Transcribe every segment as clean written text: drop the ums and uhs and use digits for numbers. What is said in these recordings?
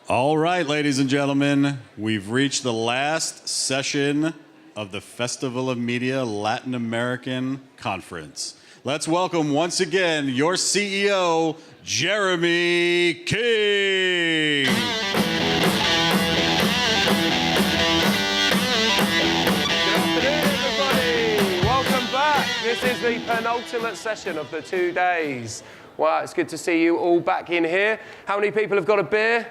All right, ladies and gentlemen, we've reached the last session of the Festival of Media Latin American Conference. Let's welcome once again your CEO, Jeremy King. This is the penultimate session of the 2 days. Wow, it's good to see you all back in here. How many people have got a beer?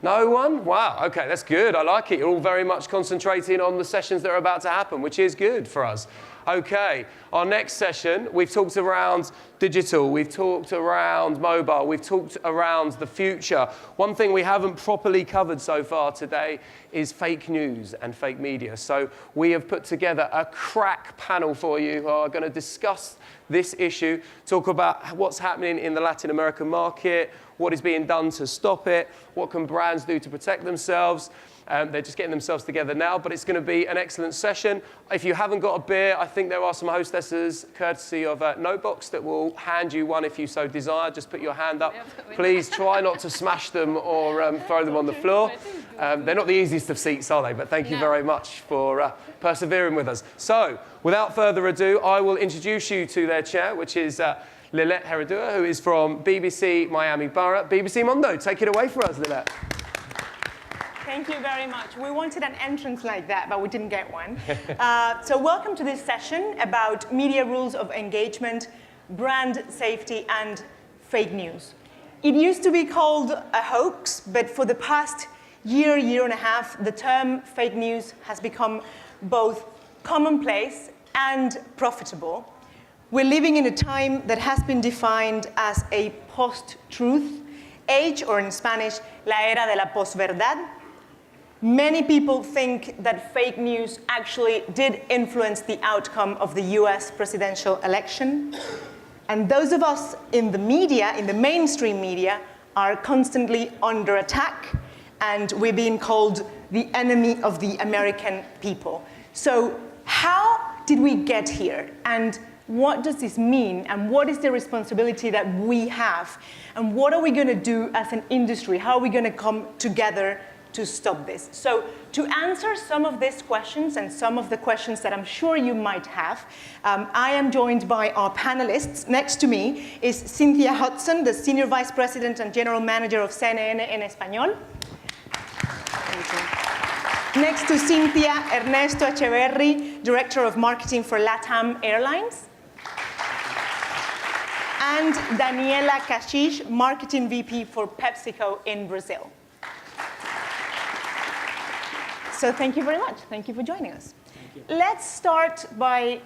No one? Wow, okay, that's good. I like it. You're all very much concentrating on the sessions that are about to happen, which is good for us. Okay, our next session, we've talked around digital, we've talked around mobile, we've talked around the future. One thing we haven't properly covered so far today is fake news and fake media. So we have put together a crack panel for you who are going to discuss this issue, talk about what's happening in the Latin American market, what is being done to stop it, what can brands do to protect themselves. They're just getting themselves together now, but it's going to be an excellent session. If you haven't got a beer, I think there are some hostesses, courtesy of Notebox, that will hand you one if you so desire. Just put your hand up. Please try not to smash them or throw them on the floor. They're not the easiest of seats, are they? But thank you very much for persevering with us. So, without further ado, I will introduce you to their chair, which is Liliet Heredero, who is from BBC Miami Borough. BBC Mundo, take it away for us, Liliet. Thank you very much. We wanted an entrance like that, but we didn't get one. So welcome to this session about media rules of engagement, brand safety, and fake news. It used to be called a hoax, but for the past year and a half, the term fake news has become both commonplace and profitable. We're living in a time that has been defined as a post-truth age, or in Spanish, la era de la posverdad. Many people think that fake news actually did influence the outcome of the US presidential election. And those of us in the media, in the mainstream media, are constantly under attack, and we're being called the enemy of the American people. So how did we get here? And what does this mean? And what is the responsibility that we have? And what are we going to do as an industry? How are we going to come together to stop this? So to answer some of these questions and some of the questions that I'm sure you might have, I am joined by our panelists. Next to me is Cynthia Hudson, the Senior Vice President and General Manager of CNN en Español. Next to Cynthia, Ernesto Echeverry, Director of Marketing for LatAm Airlines. And Daniela Kashish, Marketing VP for PepsiCo in Brazil. So thank you very much. Thank you for joining us. Let's start by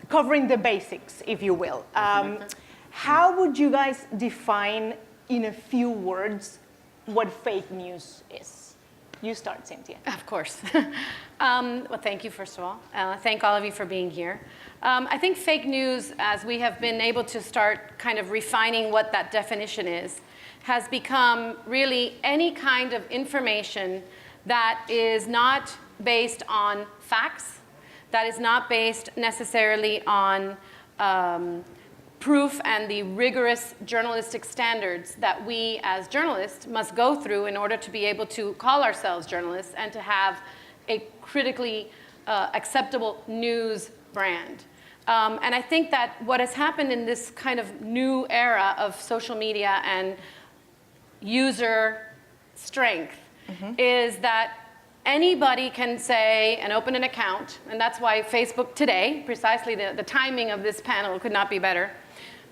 covering the basics, if you will. How would you guys define, in a few words, what fake news is? You start, Cynthia. Of course. Well, thank you, first of all. Thank all of you for being here. I think fake news, as we have been able to start kind of refining what that definition is, has become really any kind of information that is not based on facts, that is not based necessarily on proof and the rigorous journalistic standards that we as journalists must go through in order to be able to call ourselves journalists and to have a critically acceptable news brand. And I think that what has happened in this kind of new era of social media and user strength is that anybody can say and open an account, and that's why Facebook today, precisely the timing of this panel could not be better.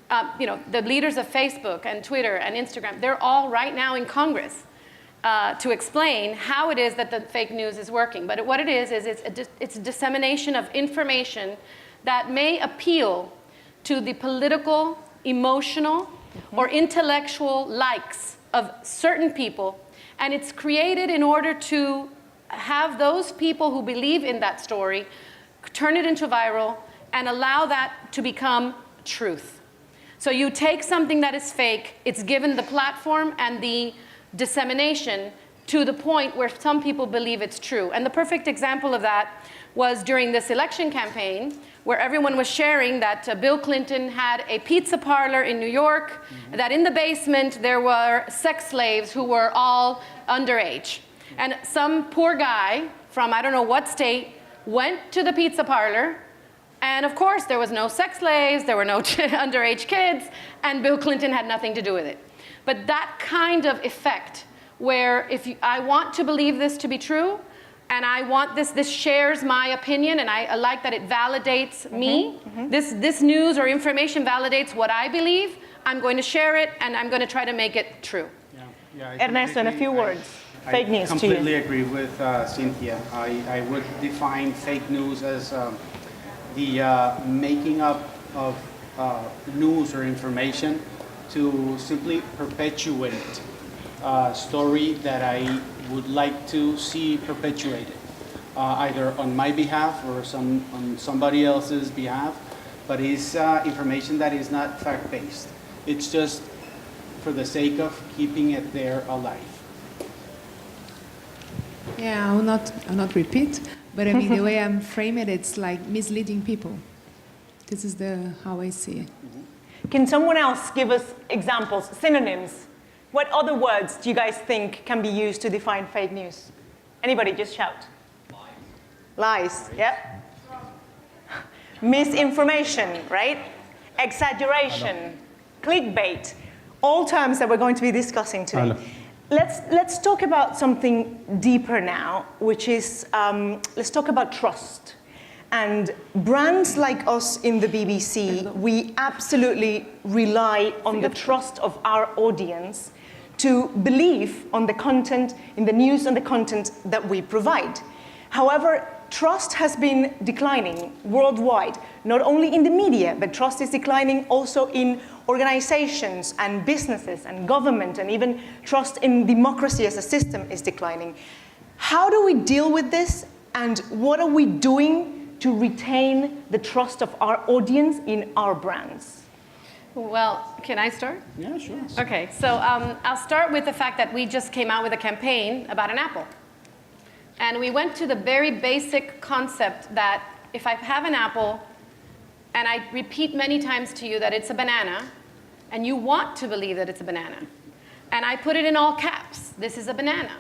The leaders of Facebook and Twitter and Instagram, they're all right now in Congress to explain how it is that the fake news is working. But what it is it's a dissemination of information that may appeal to the political, emotional, or intellectual likes of certain people. And it's created in order to have those people who believe in that story turn it into viral and allow that to become truth. So you take something that is fake, it's given the platform and the dissemination to the point where some people believe it's true. And the perfect example of that was during this election campaign, where everyone was sharing that Bill Clinton had a pizza parlor in New York, that in the basement there were sex slaves who were all underage. And some poor guy from I don't know what state went to the pizza parlor, and of course there was no sex slaves, there were no underage kids, and Bill Clinton had nothing to do with it. But that kind of effect, where I want to believe this to be true, and I want this shares my opinion, and I like that it validates me. This news or information validates what I believe. I'm going to share it, and I'm going to try to make it true. Ernesto, in a few words, fake news to you. I completely agree with Cynthia. I would define fake news as the making up of news or information to simply perpetuate a story that I would like to see perpetuated, either on my behalf or on somebody else's behalf, but it's information that is not fact-based. It's just for the sake of keeping it there alive. Yeah, I'll not repeat, but I mean the way I'm framing it, it's like misleading people. This is how I see it. Can someone else give us examples, synonyms? What other words do you guys think can be used to define fake news? Anybody, just shout. Lies, yeah. Misinformation, right? Exaggeration, clickbait, all terms that we're going to be discussing today. Let's talk about something deeper now, which is, let's talk about trust. And brands like us in the BBC, we absolutely rely on the trust of our audience to believe on the content, in the news and the content that we provide. However, trust has been declining worldwide, not only in the media, but trust is declining also in organizations and businesses and government, and even trust in democracy as a system is declining. How do we deal with this, and what are we doing to retain the trust of our audience in our brands? Well, can I start? Yeah, sure. Okay, so I'll start with the fact that we just came out with a campaign about an apple. And we went to the very basic concept that if I have an apple, and I repeat many times to you that it's a banana, and you want to believe that it's a banana, and I put it in all caps, this is a banana,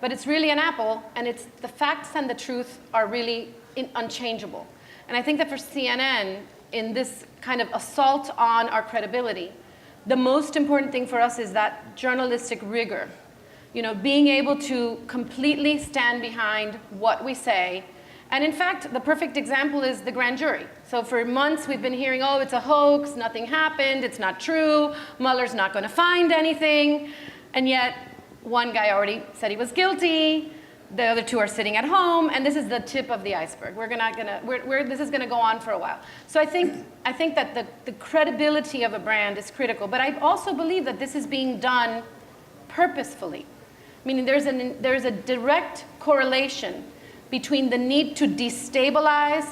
but it's really an apple, and the facts and the truth are really unchangeable. And I think that for CNN, in this kind of assault on our credibility, the most important thing for us is that journalistic rigor. You know, being able to completely stand behind what we say. And in fact, the perfect example is the grand jury. So for months we've been hearing, oh, it's a hoax, nothing happened, it's not true, Mueller's not going to find anything. And yet, one guy already said he was guilty, the other two are sitting at home, and this is the tip of the iceberg. This is going to go on for a while. So I think that the credibility of a brand is critical, but I also believe that this is being done purposefully. Meaning there's a direct correlation between the need to destabilize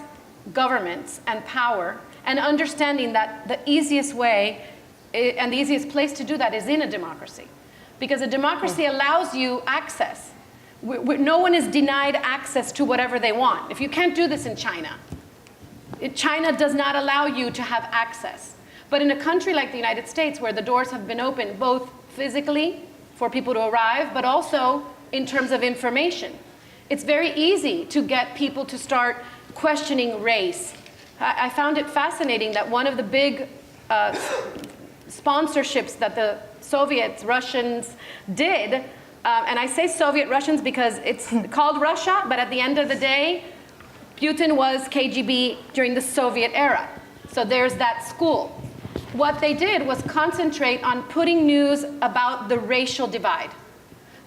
governments and power and understanding that the easiest way and the easiest place to do that is in a democracy. Because a democracy allows you access. No one is denied access to whatever they want. If you can't do this in China, China does not allow you to have access. But in a country like the United States, where the doors have been opened both physically for people to arrive, but also in terms of information, it's very easy to get people to start questioning race. I found it fascinating that one of the big sponsorships that the Soviets, Russians did, and I say Soviet Russians because it's called Russia, but at the end of the day, Putin was KGB during the Soviet era. So there's that school. What they did was concentrate on putting news about the racial divide.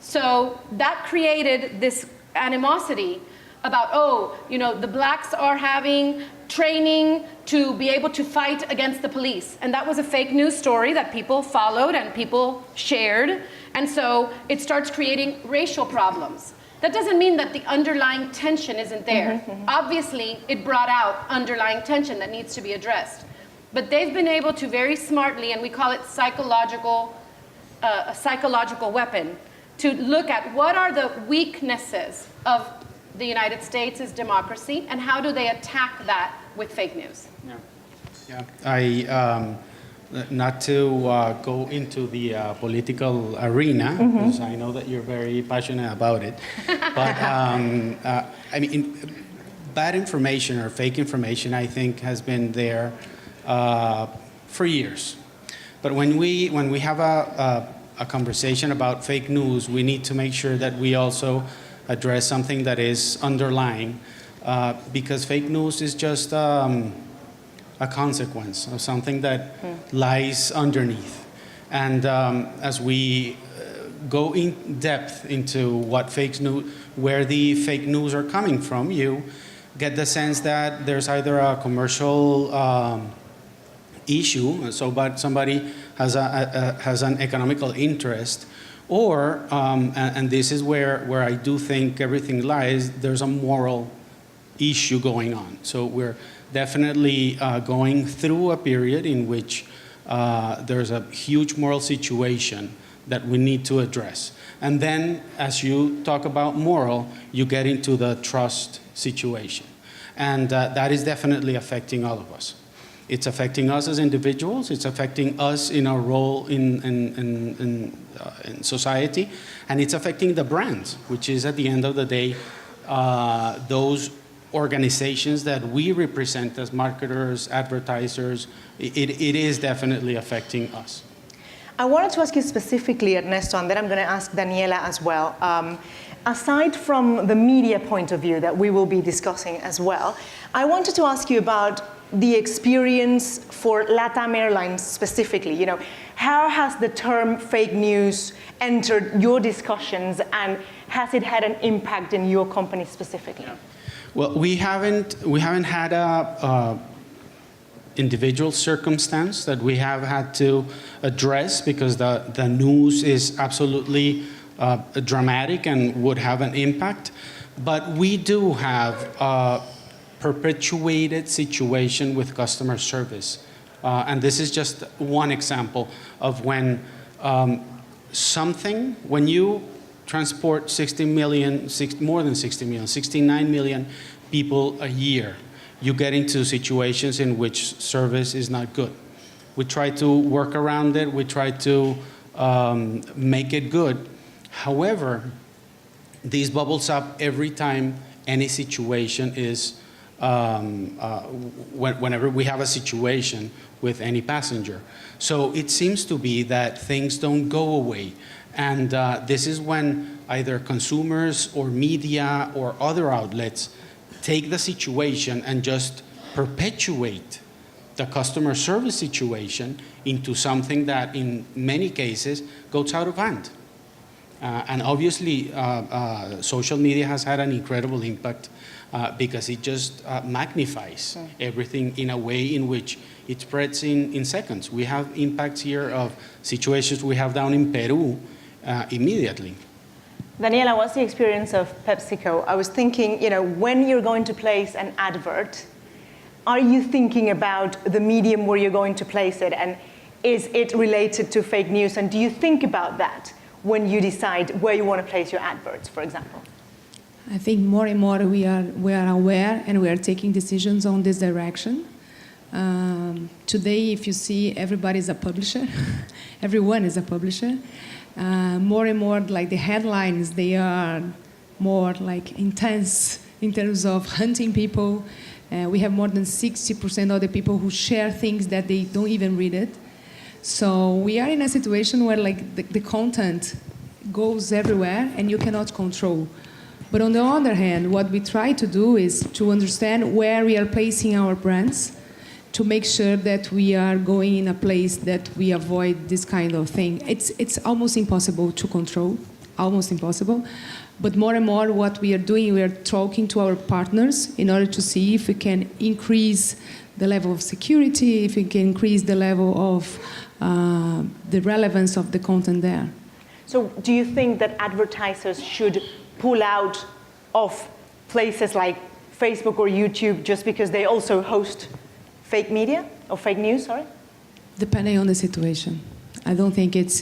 So that created this animosity about, oh, you know, the blacks are having training to be able to fight against the police. And that was a fake news story that people followed and people shared. And so it starts creating racial problems. That doesn't mean that the underlying tension isn't there. Obviously, it brought out underlying tension that needs to be addressed. But they've been able to very smartly, and we call it a psychological weapon, to look at what are the weaknesses of the United States' democracy and how do they attack that with fake news. I not to go into the political arena, because I know that you're very passionate about it, but I mean, bad information or fake information, I think, has been there for years. But when we have a conversation about fake news, we need to make sure that we also address something that is underlying, because fake news is just a consequence of something that lies underneath. And as we go in depth into what fake news, where the fake news are coming from, you get the sense that there's either a commercial issue, but somebody has an economical interest, or and this is where I do think everything lies. There's a moral issue going on. So we're definitely going through a period in which there's a huge moral situation that we need to address. And then, as you talk about moral, you get into the trust situation. And that is definitely affecting all of us. It's affecting us as individuals, it's affecting us in our role in society, and it's affecting the brands, which is, at the end of the day, those organizations that we represent as marketers, advertisers. It is definitely affecting us. I wanted to ask you specifically, Ernesto, and then I'm going to ask Daniela as well. Aside from the media point of view that we will be discussing as well, I wanted to ask you about the experience for LatAm Airlines specifically. You know, how has the term fake news entered your discussions, and has it had an impact in your company specifically? Well, we haven't had a individual circumstance that we have had to address, because the news is absolutely dramatic and would have an impact. But we do have a perpetuated situation with customer service. And this is just one example of when when you transport 69 million people a year, you get into situations in which service is not good. We try to work around it, we try to make it good. However, this bubbles up every time any situation is, whenever we have a situation with any passenger. So it seems to be that things don't go away. And this is when either consumers or media or other outlets take the situation and just perpetuate the customer service situation into something that in many cases goes out of hand. And obviously, social media has had an incredible impact because it just magnifies everything in a way in which it spreads in seconds. We have impacts here of situations we have down in Peru immediately. Daniela, what's the experience of PepsiCo? I was thinking, you know, when you're going to place an advert, are you thinking about the medium where you're going to place it, and is it related to fake news? And do you think about that when you decide where you want to place your adverts, for example? I think more and more we are aware, and we are taking decisions on this direction. Today, if you see, everybody's a publisher. Everyone is a publisher. More and more, like the headlines, they are more like intense in terms of hunting people. We have more than 60% of the people who share things that they don't even read it. So we are in a situation where like the content goes everywhere and you cannot control. But on the other hand, what we try to do is to understand where we are placing our brands, to make sure that we are going in a place that we avoid this kind of thing. It's almost impossible to control, almost impossible. But more and more what we are doing, we are talking to our partners in order to see if we can increase the level of security, if we can increase the level of the relevance of the content there. So do you think that advertisers should pull out of places like Facebook or YouTube just because they also host fake media or fake news, sorry? Depending on the situation. I don't think it's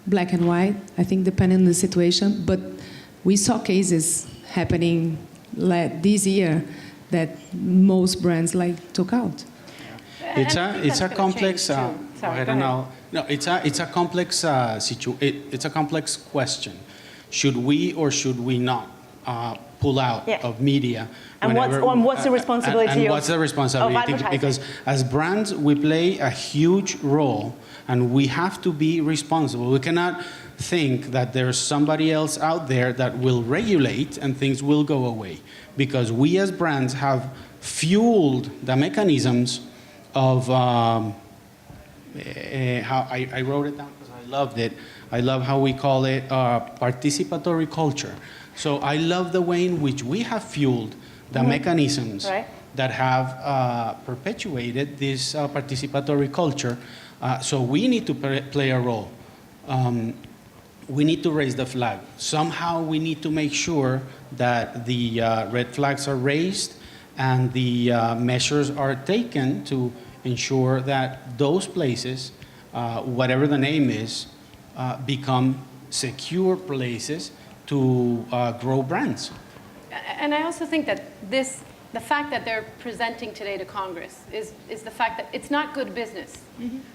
black and white. I think depending on the situation, but we saw cases happening this year that most brands took out. It's a complex. Sorry, go ahead. It's a complex it's a complex question. Should we or should we not pull out of media? And what's the responsibility what's the responsibility? of advertising? Because as brands, we play a huge role, and we have to be responsible. We cannot think that there's somebody else out there that will regulate and things will go away. Because we as brands have fueled the mechanisms of how I wrote it down because I loved it. I love how we call it participatory culture. So I love the way in which we have fueled the mechanisms that have perpetuated this participatory culture. So we need to play a role. We need to raise the flag. Somehow we need to make sure that the red flags are raised and the measures are taken to ensure that those places, whatever the name is, become secure places to grow brands. And I also think that the fact that they're presenting today to Congress is the fact that it's not good business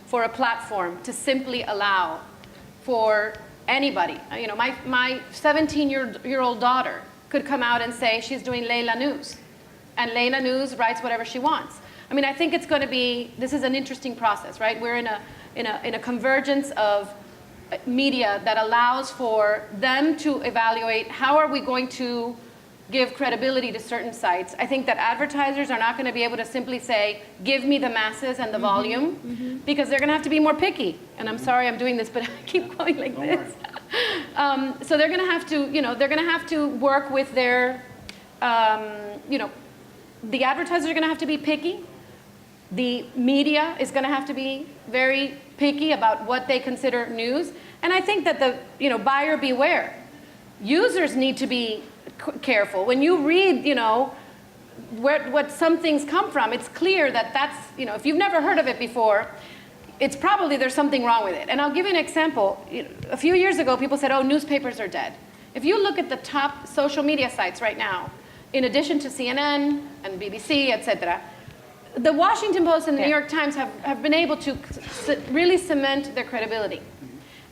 for a platform to simply allow for anybody. You know, my 17-year-old daughter could come out and say she's doing Leila News, and Leila News writes whatever she wants. I mean, I think it's going to be, this is an interesting process, right? We're in a convergence of media that allows for them to evaluate how are we going to give credibility to certain sites. I think that advertisers are not going to be able to simply say, give me the masses and the volume, because they're going to have to be more picky. And I'm sorry I'm doing this, but I keep going like this. So they're going to have to, they're going to have to work with their, the advertisers are going to have to be picky. The media is going to have to be very picky about what they consider news. And I think that the, buyer beware. Users need to be careful. When you read, what some things come from, it's clear that that's, if you've never heard of it before, it's probably there's something wrong with it. And I'll give you an example. A few years ago, people said, oh, newspapers are dead. If you look at the top social media sites right now, in addition to CNN and BBC, etc., the Washington Post and the New York Times have been able to really cement their credibility.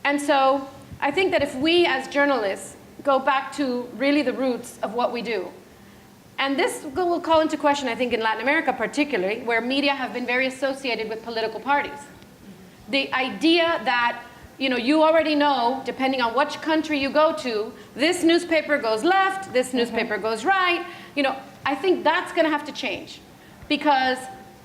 And so I think that if we as journalists go back to really the roots of what we do, and this will call into question, I think, in Latin America particularly, where media have been very associated with political parties. The idea that you already know, depending on which country you go to, this newspaper goes left, this newspaper goes right. I think that's going to have to change, because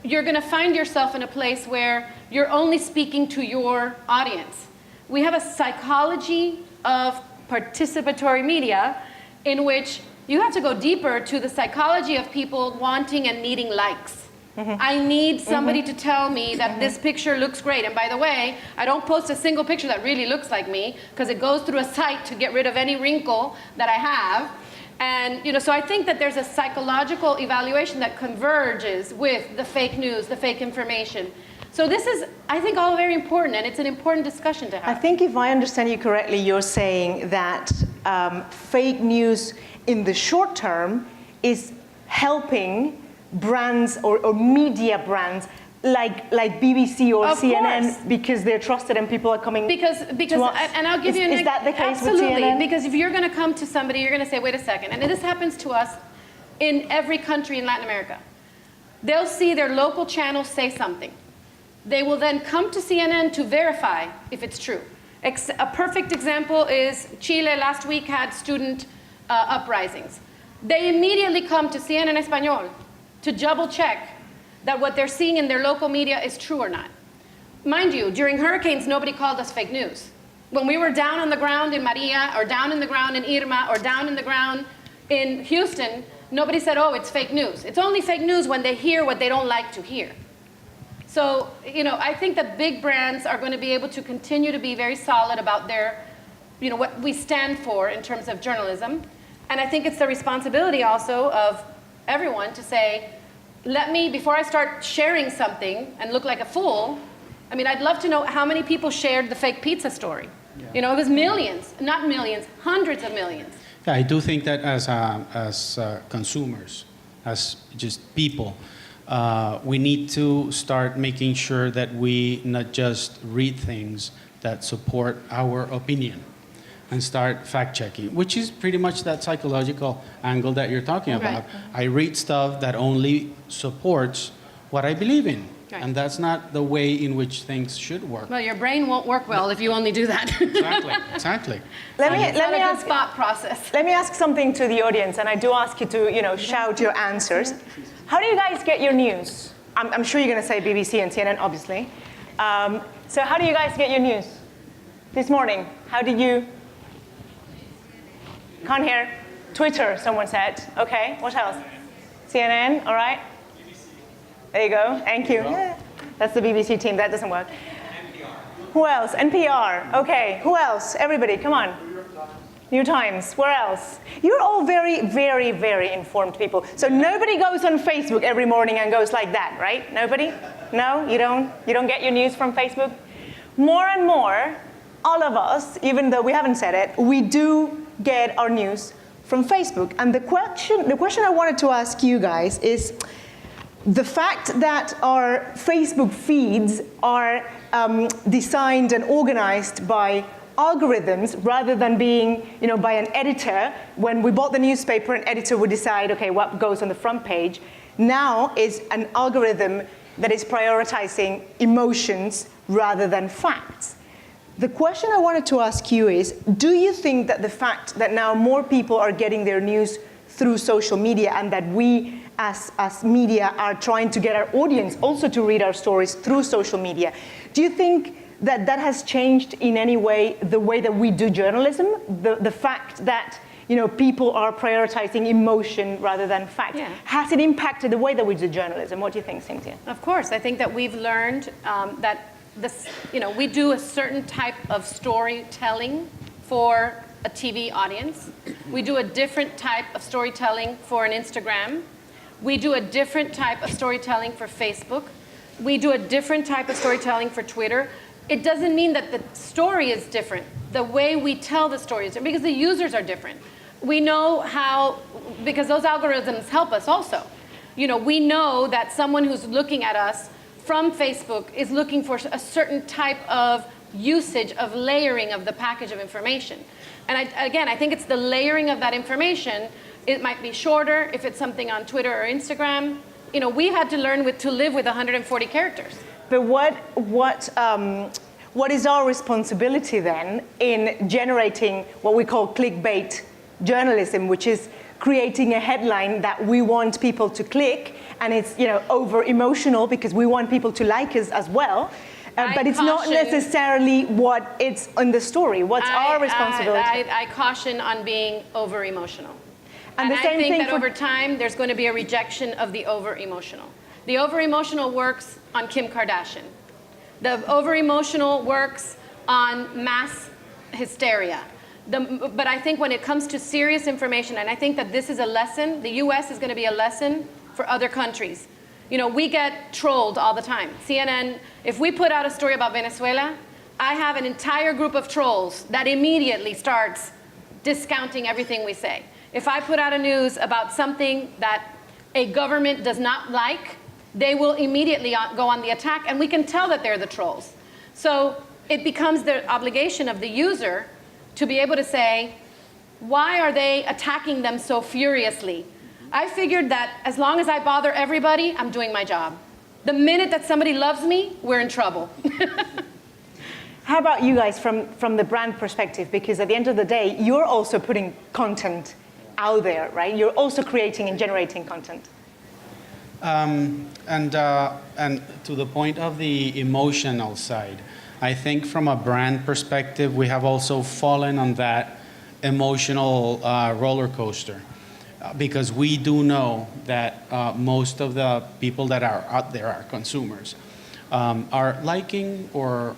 you're going to find yourself in a place where you're only speaking to your audience. We have a psychology of participatory media in which you have to go deeper to the psychology of people wanting and needing likes. I need somebody to tell me that this picture looks great. And by the way, I don't post a single picture that really looks like me, because it goes through a site to get rid of any wrinkle that I have. And so I think that there's a psychological evaluation that converges with the fake news, the fake information. So this is, I think, all very important, and it's an important discussion to have. I think if I understand you correctly, you're saying that fake news in the short term is helping brands or media brands like BBC or Of CNN course. because they're trusted and people are coming because to us. And I'll give you an Is that the case absolutely, with CNN? because if you're going to come to somebody, you're going to say, wait a second, and this happens to us in every country in Latin America. They'll see their local channel say something. They will then come to CNN to verify if it's true. A perfect example is Chile last week had student uprisings. They immediately come to CNN Español to double check that what they're seeing in their local media is true or not. Mind you, during hurricanes, nobody called us fake news. When we were down on the ground in Maria, or down in the ground in Irma, or down in the ground in Houston, nobody said, oh, it's fake news. It's only fake news when they hear what they don't like to hear. So, I think that big brands are going to be able to continue to be very solid about their, what we stand for in terms of journalism. And I think it's the responsibility also of everyone to say, before I start sharing something and look like a fool, I'd love to know how many people shared the fake pizza story. You know, it was millions, not millions, hundreds of millions. Yeah, I do think that as consumers, as just people, we need to start making sure that we not just read things that support our opinion and start fact-checking, which is pretty much that psychological angle that you're talking about. I read stuff that only supports what I believe in. Right. And that's not the way in which things should work. Well, your brain won't work well if you only do that. Exactly. Let me Not a ask. good thought process. Let me ask something to the audience, and I do ask you to, shout your answers. How do you guys get your news? I'm sure you're going to say BBC and CNN, obviously. So how do you guys get your news? This morning, how did you? Can't hear. Twitter, someone said. Okay, what else? CNN, all right. There you go, thank you. Yeah. That's the BBC team, that doesn't work. NPR. Who else? NPR, okay. Who else? Everybody, come on. New York Times, where else? You're all very, very, very informed people. So nobody goes on Facebook every morning and goes like that, right? Nobody? No, you don't? You don't get your news from Facebook? More and more, all of us, even though we haven't said it, we do get our news from Facebook. And the question I wanted to ask you guys is, the fact that our Facebook feeds are designed and organized by algorithms rather than being, by an editor. When we bought the newspaper, an editor would decide, okay, what goes on the front page. Now is an algorithm that is prioritizing emotions rather than facts. The question I wanted to ask you is, do you think that the fact that now more people are getting their news through social media and that we as media are trying to get our audience also to read our stories through social media, do you think that that has changed in any way the way that we do journalism? The fact that people are prioritizing emotion rather than fact. Yeah. Has it impacted the way that we do journalism? What do you think, Cynthia? Of course, I think that we've learned that we do a certain type of storytelling for a TV audience. We do a different type of storytelling for an Instagram. We do a different type of storytelling for Facebook. We do a different type of storytelling for Twitter. It doesn't mean that the story is different. The way we tell the story is different because the users are different. We know how, because those algorithms help us also. We know that someone who's looking at us from Facebook is looking for a certain type of usage of layering of the package of information. And I think it's the layering of that information. It might be shorter if it's something on Twitter or Instagram. We've had to learn to live with 140 characters. But what is our responsibility then in generating what we call clickbait journalism, which is creating a headline that we want people to click, and it's over emotional because we want people to like us as well. But it's not necessarily what it's in the story. What's our responsibility? I caution on being over emotional. And the I same think thing that over time, there's going to be a rejection of the over-emotional. The over-emotional works on Kim Kardashian. The over-emotional works on mass hysteria. But I think when it comes to serious information, and I think that this is a lesson, the US is going to be a lesson for other countries. We get trolled all the time. CNN, if we put out a story about Venezuela, I have an entire group of trolls that immediately starts discounting everything we say. If I put out a news about something that a government does not like, they will immediately go on the attack, and we can tell that they're the trolls. So it becomes the obligation of the user to be able to say, why are they attacking them so furiously? I figured that as long as I bother everybody, I'm doing my job. The minute that somebody loves me, we're in trouble. How about you guys from the brand perspective? Because at the end of the day, you're also putting content out there, right? You're also creating and generating content. And to the point of the emotional side, I think from a brand perspective, we have also fallen on that emotional roller coaster. Because we do know that most of the people that are out there are consumers, are liking or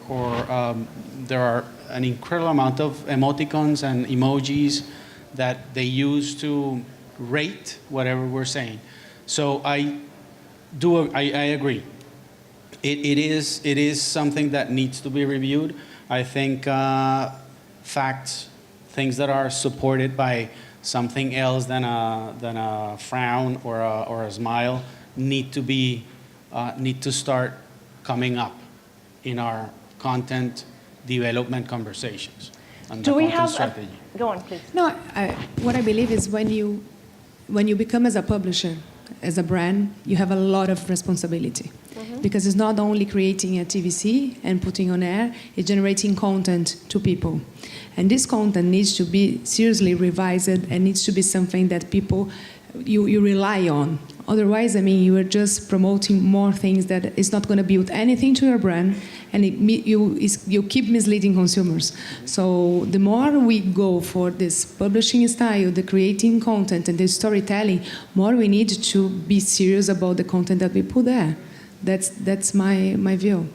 there are an incredible amount of emoticons and emojis that they use to rate whatever we're saying. So I agree. It is something that needs to be reviewed. I think facts, things that are supported by something else than a frown or a smile, need to start coming up in our content development conversations. And Do the we content have strategy. Go on, please. No, what I believe is when you become as a publisher, as a brand, you have a lot of responsibility. Because it's not only creating a TVC and putting on air, it's generating content to people. And this content needs to be seriously revised and needs to be something that people, you rely on. Otherwise, I mean, you are just promoting more things that is not going to build anything to your brand, and you keep misleading consumers. So the more we go for this publishing style, the creating content and the storytelling, more we need to be serious about the content that we put there. That's my view.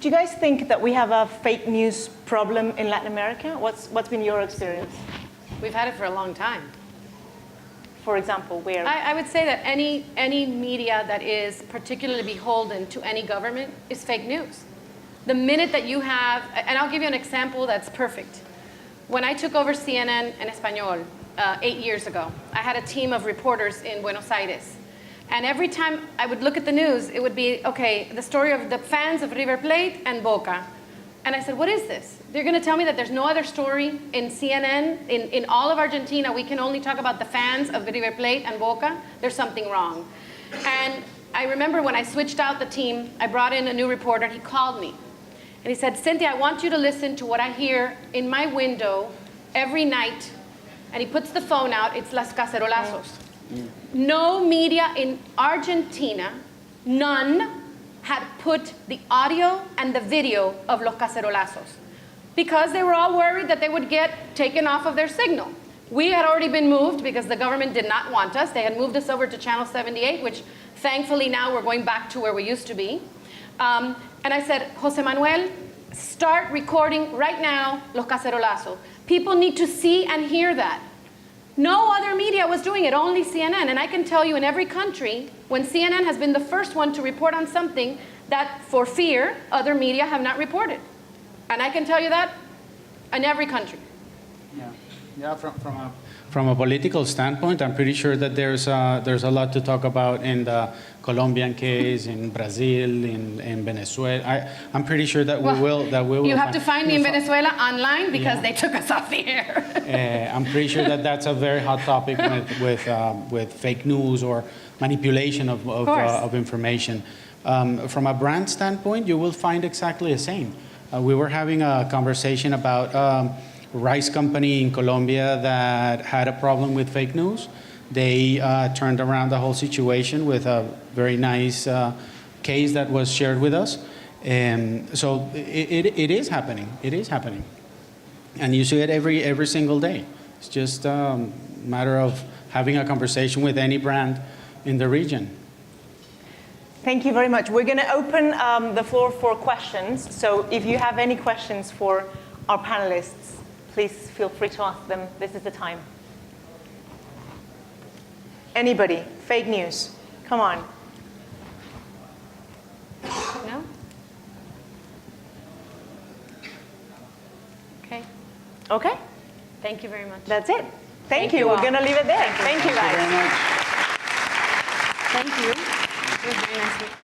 Do you guys think that we have a fake news problem in Latin America? What's been your experience? We've had it for a long time. For example, where? I would say that any media that is particularly beholden to any government is fake news. The minute that you have, and I'll give you an example that's perfect. When I took over CNN en Español 8 years ago, I had a team of reporters in Buenos Aires. And every time I would look at the news, it would be, okay, the story of the fans of River Plate and Boca. And I said, what is this? They're going to tell me that there's no other story in CNN, in all of Argentina, we can only talk about the fans of River Plate and Boca? There's something wrong. And I remember when I switched out the team, I brought in a new reporter, and he called me. And he said, Cynthia, I want you to listen to what I hear in my window every night. And he puts the phone out, it's Las Cacerolazos. No media in Argentina, none, had put the audio and the video of Los Cacerolazos because they were all worried that they would get taken off of their signal. We had already been moved because the government did not want us. They had moved us over to Channel 78, which thankfully now we're going back to where we used to be. And I said, Jose Manuel, start recording right now Los Cacerolazos. People need to see and hear that. No other media was doing it, only CNN. And I can tell you in every country, when CNN has been the first one to report on something that, for fear, other media have not reported. And I can tell you that in every country. Yeah. From a political standpoint, I'm pretty sure that there's a lot to talk about in the Colombian case, in Brazil, in Venezuela. I'm pretty sure that we will. You have to find me in Venezuela online because they took us off the air. I'm pretty sure that that's a very hot topic with fake news or manipulation of information. From a brand standpoint, you will find exactly the same. We were having a conversation about rice company in Colombia that had a problem with fake news. They turned around the whole situation with a very nice case that was shared with us. So it is happening. It is happening. And you see it every single day. It's just a matter of having a conversation with any brand in the region. Thank you very much. We're going to open the floor for questions. So if you have any questions for our panelists, please feel free to ask them. This is the time. Anybody? Fake news? Come on. No? Okay. Okay. Thank you very much. That's it. Thank you you. We're all. going to leave it there. Thank you, guys. Thank you very much. Thank you. It was very nice meeting you.